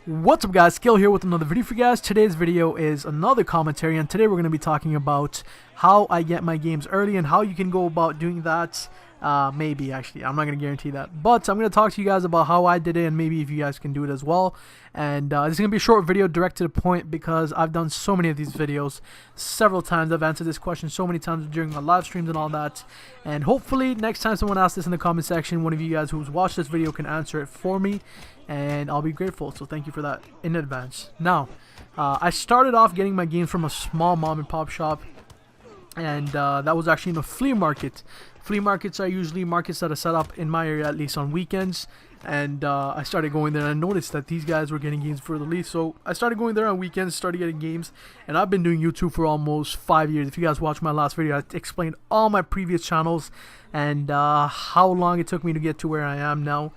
What's up guys, Skill here with another video for you guys. Today's video is another commentary, and today we're going to be talking about how I get my games early and how you can go about doing that. Maybe actually, I'm not going to guarantee that, but I'm going to talk to you guys about how I did it and maybe if you guys can do it as well. And this is going to be a short video, direct to the point, because I've done so many of these videos several times. I've answered this question so many times during my live streams and all that, and hopefully next time someone asks this in the comment section, one of you guys who's watched this video can answer it for me, and I'll be grateful. So thank you for that in advance. Now, I started off getting my games from a small mom and pop shop, and that was actually in a flea market. Flea markets are usually markets that are set up in my area, at least on weekends, and I started going there and I noticed that these guys were getting games for the lease. So I started going there on weekends, started getting games, and I've been doing YouTube for almost 5 years. If you guys watched my last video, I explained all my previous channels and how long it took me to get to where I am now.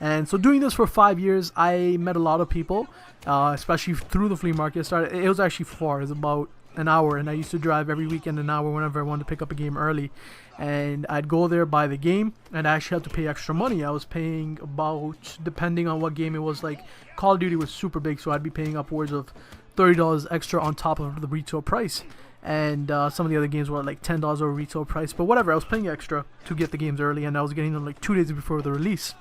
And so doing this for 5 years, I met a lot of people, especially through the flea market. It was actually far. It was about an hour, and I used to drive every weekend an hour whenever I wanted to pick up a game early. And I'd go there, buy the game, and I actually had to pay extra money. I was paying about, depending on what game it was, like Call of Duty was super big, so I'd be paying upwards of $30 extra on top of the retail price. And some of the other games were like $10 over retail price, but whatever, I was paying extra to get the games early, and I was getting them like 2 days before the release.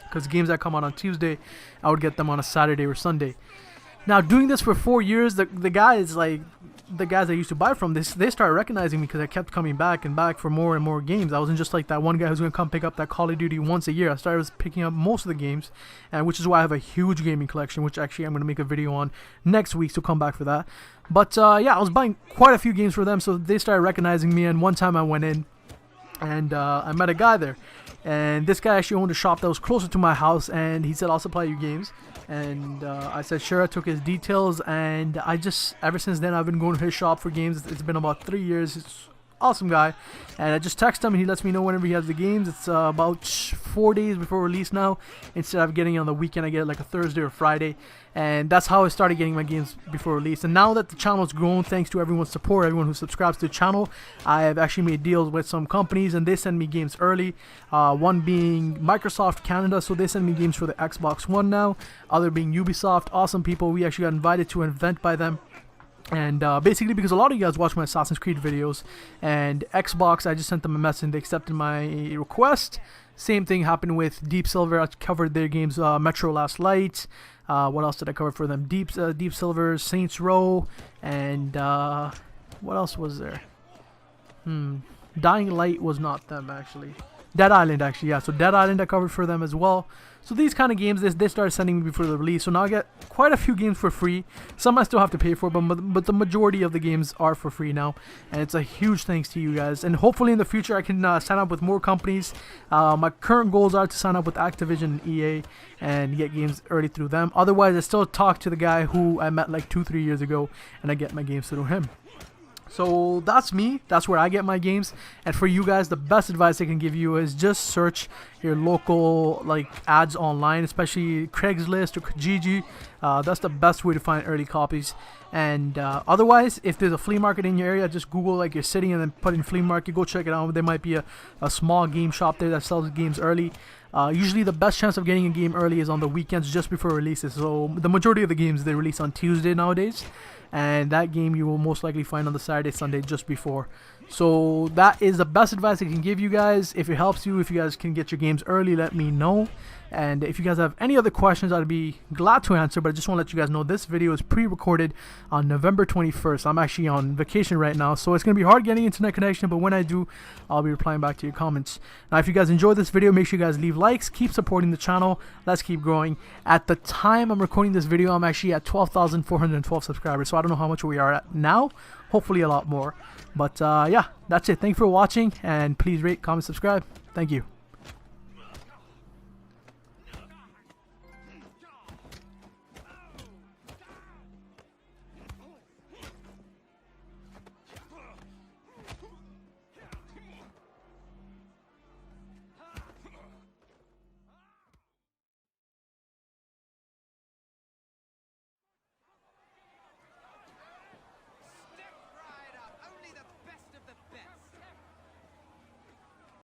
Because games that come out on Tuesday, I would get them on a Saturday or Sunday. Now, doing this for 4 years, the guys I used to buy from, they started recognizing me because I kept coming back and back for more and more games. I wasn't just like that one guy who's going to come pick up that Call of Duty once a year. I started picking up most of the games, and which is why I have a huge gaming collection, which actually I'm going to make a video on next week, so come back for that. But yeah, I was buying quite a few games for them, so they started recognizing me, and one time I went in, and I met a guy there. And this guy actually owned a shop that was closer to my house, and he said, I'll supply you games. And I said sure. I took his details, and I just, ever since then, I've been going to his shop for games. It's been about 3 years. It's awesome guy, and I just text him and he lets me know whenever he has the games. It's about 4 days before release now. Instead of getting it on the weekend, I get it like a Thursday or Friday, and that's how I started getting my games before release. And now that the channel has grown, thanks to everyone's support, everyone who subscribes to the channel, I have actually made deals with some companies, and they send me games early. One being Microsoft Canada, so they send me games for the Xbox One now. Other being Ubisoft, awesome people. We actually got invited to an event by them. And basically, because a lot of you guys watch my Assassin's Creed videos, and Xbox, I just sent them a message and they accepted my request. Same thing happened with Deep Silver. I covered their games, Metro Last Light. What else did I cover for them? Deep Silver, Saints Row, and what else was there? Dying Light was not them actually. Dead Island actually, yeah. So Dead Island I covered for them as well. So these kind of games, they started sending me before the release. So now I get quite a few games for free. Some I still have to pay for, but the majority of the games are for free now. And it's a huge thanks to you guys. And hopefully in the future I can sign up with more companies. My current goals are to sign up with Activision and EA and get games early through them. Otherwise, I still talk to the guy who I met like 2-3 years ago, and I get my games through him. So that's me. That's where I get my games. And for you guys, the best advice I can give you is just search your local like ads online, especially Craigslist or Kijiji. That's the best way to find early copies. And otherwise, if there's a flea market in your area, just Google like your city and then put in flea market. Go check it out. There might be a small game shop there that sells games early. Usually the best chance of getting a game early is on the weekends just before releases. So the majority of the games, they release on Tuesday nowadays, and that game you will most likely find on the Saturday, Sunday just before. So that is the best advice I can give you guys. If it helps you, if you guys can get your games early, let me know. And if you guys have any other questions, I'd be glad to answer, but I just want to let you guys know this video is pre-recorded on November 21st. I'm actually on vacation right now, so it's going to be hard getting internet connection, but when I do, I'll be replying back to your comments. Now, if you guys enjoyed this video, make sure you guys leave likes, keep supporting the channel. Let's keep growing. At the time I'm recording this video, I'm actually at 12,412 subscribers, so I don't know how much we are at now. Hopefully a lot more. But yeah, that's it. Thank you for watching, and please rate, comment, subscribe. Thank you.